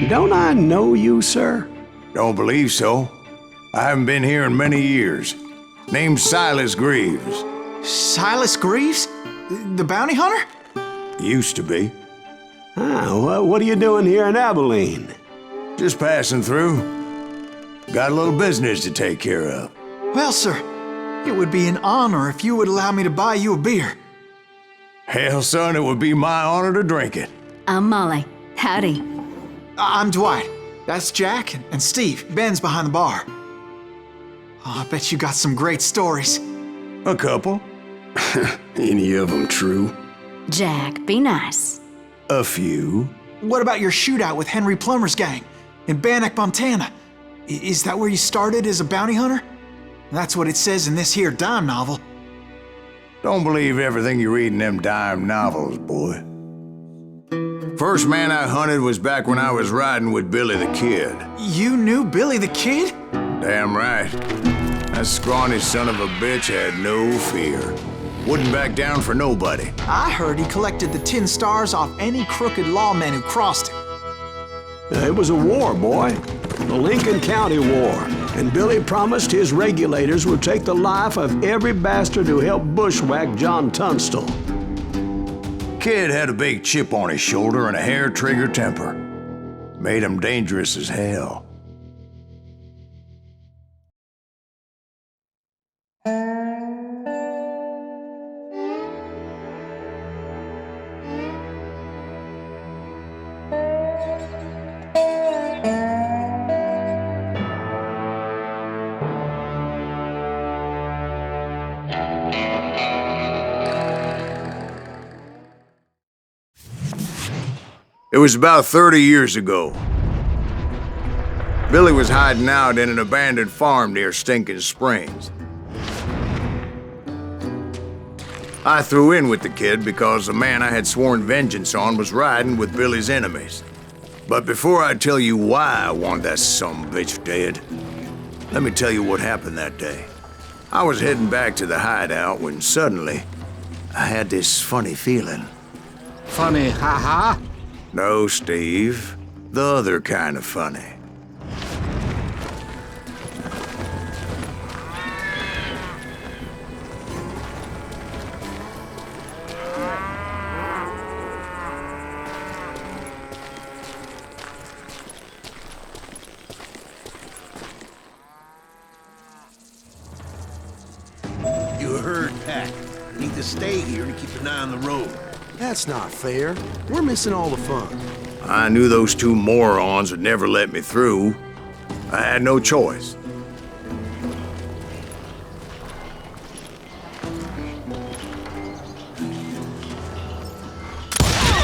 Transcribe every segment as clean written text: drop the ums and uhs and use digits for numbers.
Don't I know you, sir? Don't believe so. I haven't been here in many years. Name's Silas Greaves. Silas Greaves? The bounty hunter? Used to be. What are you doing here in Abilene? Just passing through. Got a little business to take care of. Well, sir, it would be an honor if you would allow me to buy you a beer. Hell, son, it would be my honor to drink it. I'm Molly. Howdy. I'm Dwight. That's Jack and Steve. Ben's behind the bar. Oh, I bet you got some great stories. A couple. Any of them true? Jack, be nice. A few. What about your shootout with Henry Plummer's gang in Bannock, Montana? Is that where you started as a bounty hunter? That's what it says in this here dime novel. Don't believe everything you read in them dime novels, boy. First man I hunted was back when I was riding with Billy the Kid. You knew Billy the Kid? Damn right. That scrawny son of a bitch had no fear. Wouldn't back down for nobody. I heard he collected the 10 stars off any crooked lawmen who crossed him. It was a war, boy. The Lincoln County War. And Billy promised his regulators would take the life of every bastard who helped bushwhack John Tunstall. Kid had a big chip on his shoulder and a hair-trigger temper. Made him dangerous as hell. It was about 30 years ago. Billy was hiding out in an abandoned farm near Stinking Springs. I threw in with the kid because the man I had sworn vengeance on was riding with Billy's enemies. But before I tell you why I want that sumbitch dead, let me tell you what happened that day. I was heading back to the hideout when suddenly I had this funny feeling. Funny, ha-ha? No, Steve. The other kind of funny. You heard Pat. You need to stay here to keep an eye on the road. That's not fair. We're missing all the fun. I knew those two morons would never let me through. I had no choice.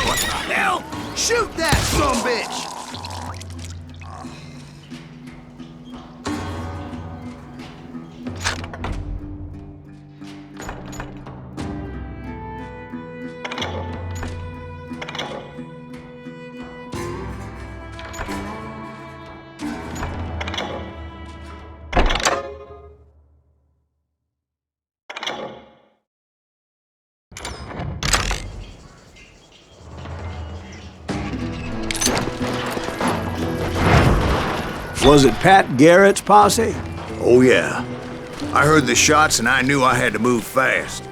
What the hell? Shoot that sumbitch! Was it Pat Garrett's posse? Oh yeah. I heard the shots and I knew I had to move fast.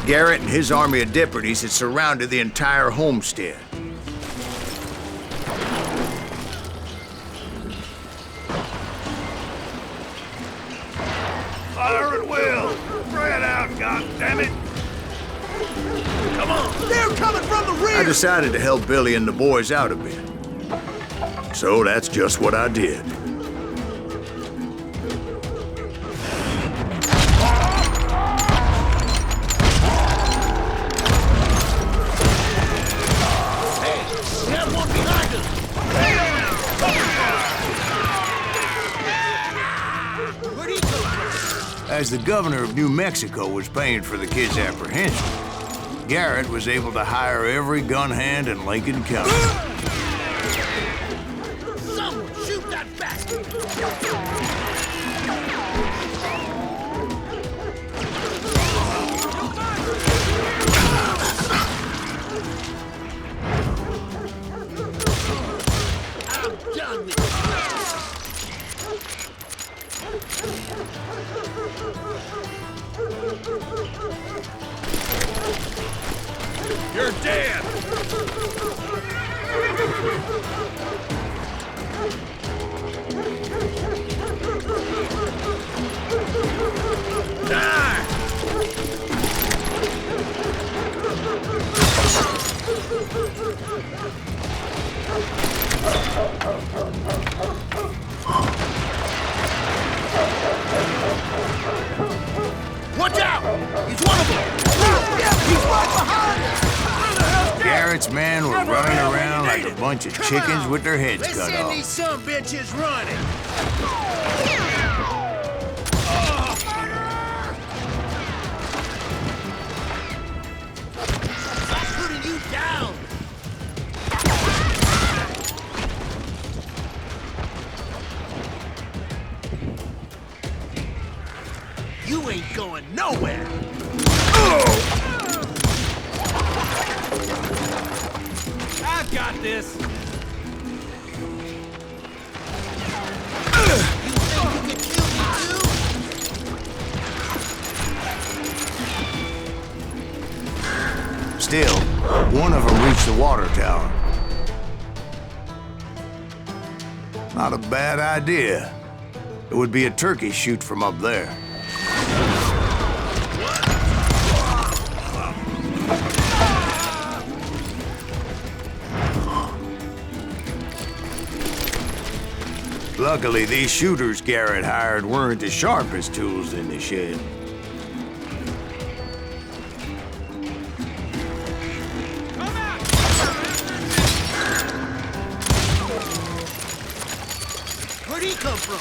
Garrett and his army of deputies had surrounded the entire homestead. Fire at will! Spread out, goddammit! Come on! They're coming from the rear! I decided to help Billy and the boys out a bit. So that's just what I did. Hey, we have one behind us! Where'd he come from? As the governor of New Mexico was paying for the kid's apprehension, Garrett was able to hire every gun hand in Lincoln County. Someone shoot that bastard! You're dead! Die! Watch out! He's one of them! He's right behind us! Garrett's men were running around like a bunch of chickens with their heads Let's cut send off. these sumbitches running! I'm putting you down! You ain't going nowhere! I've got this! You think you can kill me too? Still, one of them reached the water tower. Not a bad idea. It would be a turkey shoot from up there. Luckily, these shooters Garrett hired weren't the sharpest tools in the shed. Where'd he come from?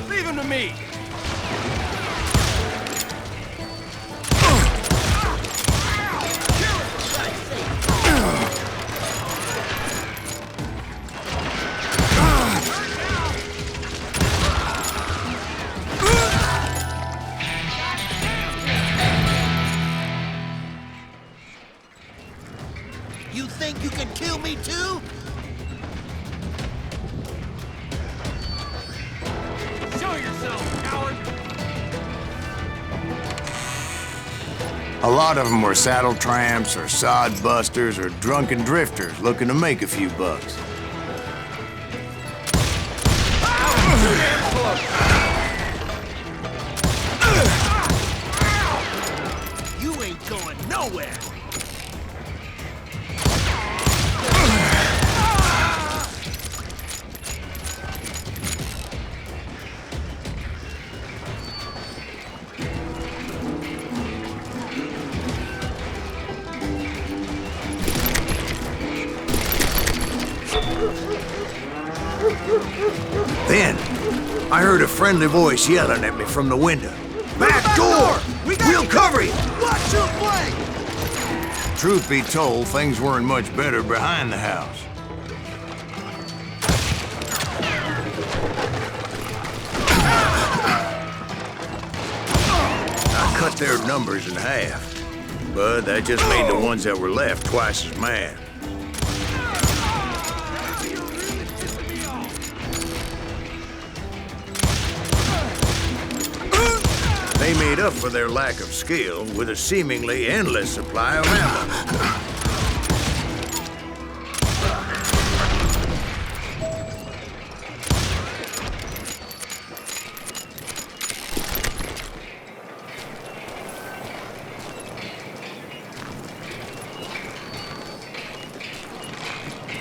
Leave him to me! You think you can kill me too? Show yourself, coward! A lot of them were saddle tramps or sod busters or drunken drifters looking to make a few bucks. You ain't going nowhere! Then, I heard a friendly voice yelling at me from the window. Back door! We'll cover you! Watch your flank! Truth be told, things weren't much better behind the house. I cut their numbers in half, but that just made the ones that were left twice as mad. They made up for their lack of skill with a seemingly endless supply of ammo.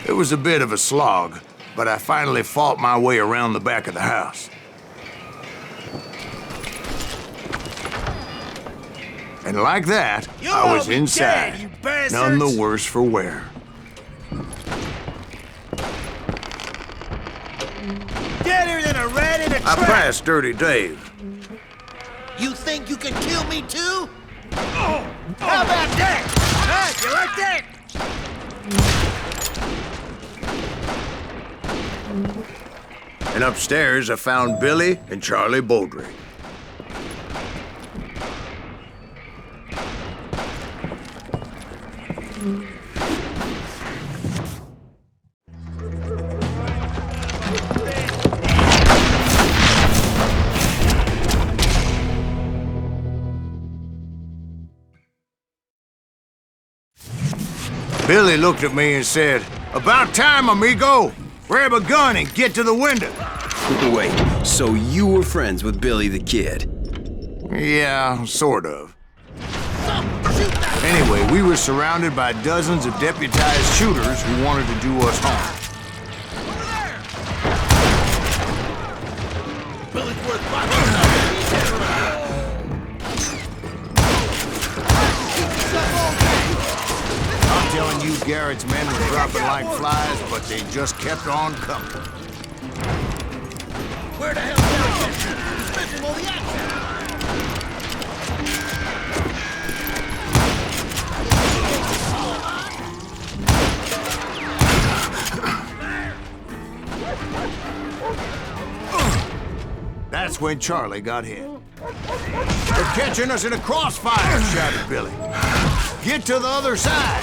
It was a bit of a slog, but I finally fought my way around the back of the house. And like that, You'll I was all be inside, dead, you bastards! none the worse for wear. Deader than a rat in a I trap! passed Dirty Dave. You think you can kill me too? Oh! How about that? Huh? You like that? And upstairs, I found Billy and Charlie Beaudry. Billy looked at me and said, "About time, amigo! Grab a gun and get to the window." Wait, so you were friends with Billy the Kid? Yeah, sort of. Anyway, we were surrounded by dozens of deputized shooters who wanted to do us harm. I'm telling you, Garrett's men were dropping like flies, but they just kept on coming. Where the hell is that? All the action! That's when Charlie got hit. "They're catching us in a crossfire," shouted Billy. "Get to the other side."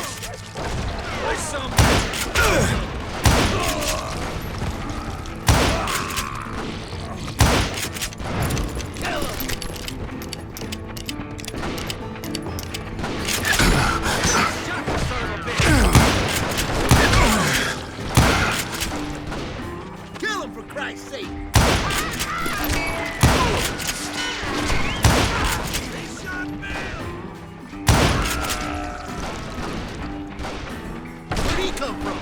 Kill him, for Christ's sake! Where'd he come from?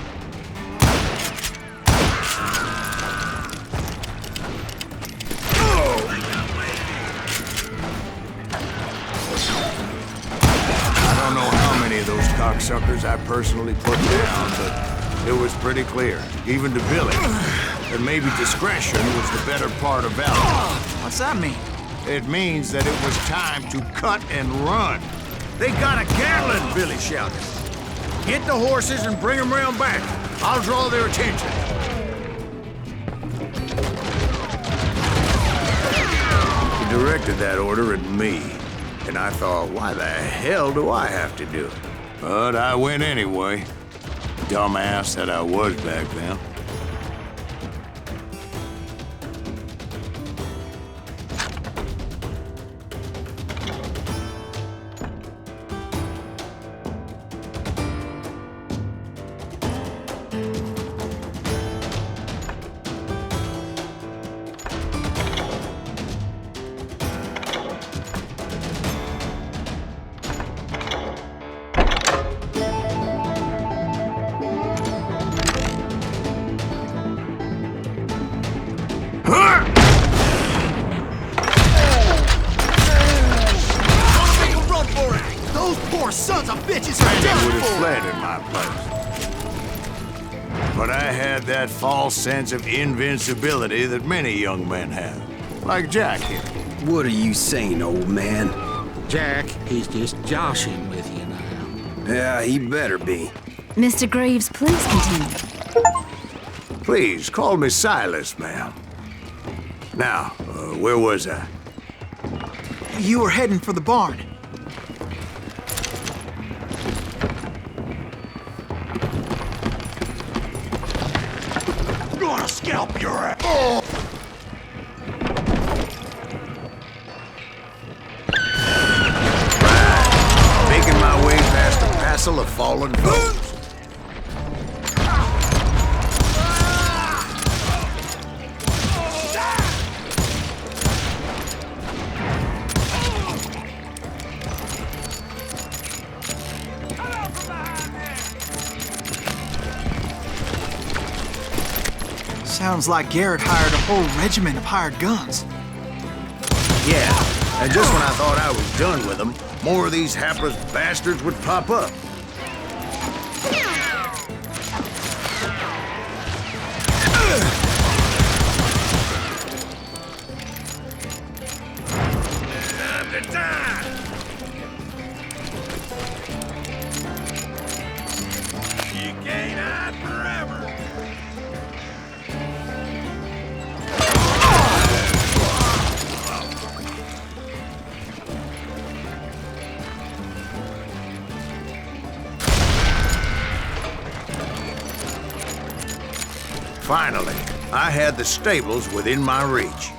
I don't know how many of those cocksuckers I personally put down, but it was pretty clear, even to Billy, that maybe discretion was the better part of valor. What's that mean? It means that it was time to cut and run. "They got a Gatling," Billy shouted. "Get the horses and bring them round back. I'll draw their attention." He directed that order at me, and I thought, why the hell do I have to do it? But I went anyway. Dumbass that I was back then. Make him run for it! Those poor sons of bitches are Randy done would have for! fled in my place. But I had that false sense of invincibility that many young men have. Like Jack here. What are you saying, old man? Jack, he's just joshing with you now. Yeah, he better be. Mr. Greaves, please continue. Please, call me Silas, ma'am. Now, where was I? You were heading for the barn. Gonna scalp your ass! Making my way past a passel of fallen foes. Sounds like Garrett hired a whole regiment of hired guns. Yeah, and just when I thought I was done with them, more of these hapless bastards would pop up. Time to die! You can't hide forever! Finally, I had the stables within my reach.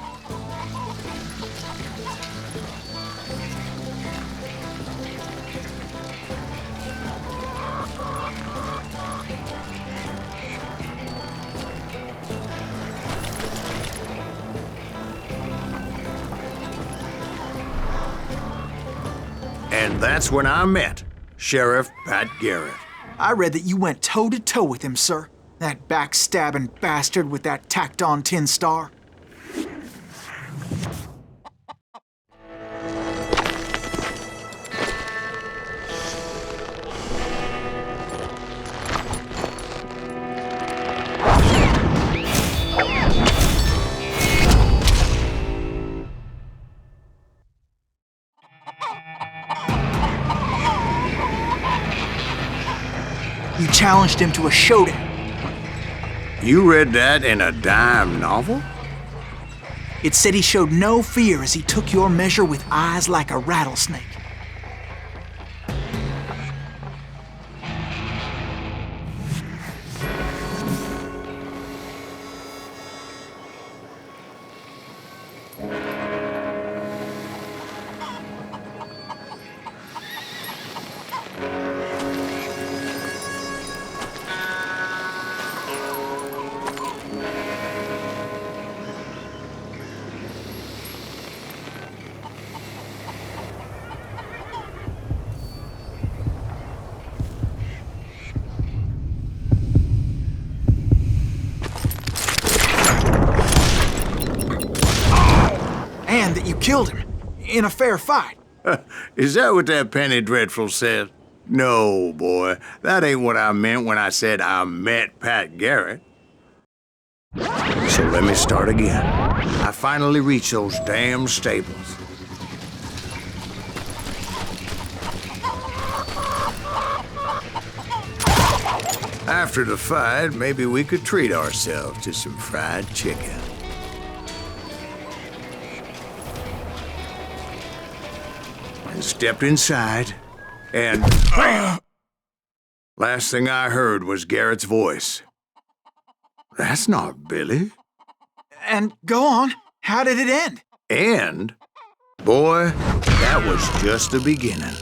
And that's when I met Sheriff Pat Garrett. I read that you went toe-to-toe with him, sir. That backstabbing bastard with that tacked-on tin star. You challenged him to a showdown. You read that in a dime novel? It said he showed no fear as he took your measure with eyes like a rattlesnake. And that you killed him in a fair fight. Is that what that Penny Dreadful said? No, boy. That ain't what I meant when I said I met Pat Garrett. So let me start again. I finally reached those damn stables. After the fight, maybe we could treat ourselves to some fried chicken. And stepped inside, and last thing I heard was Garrett's voice. That's not Billy. And go on, how did it end? And, boy, that was just the beginning.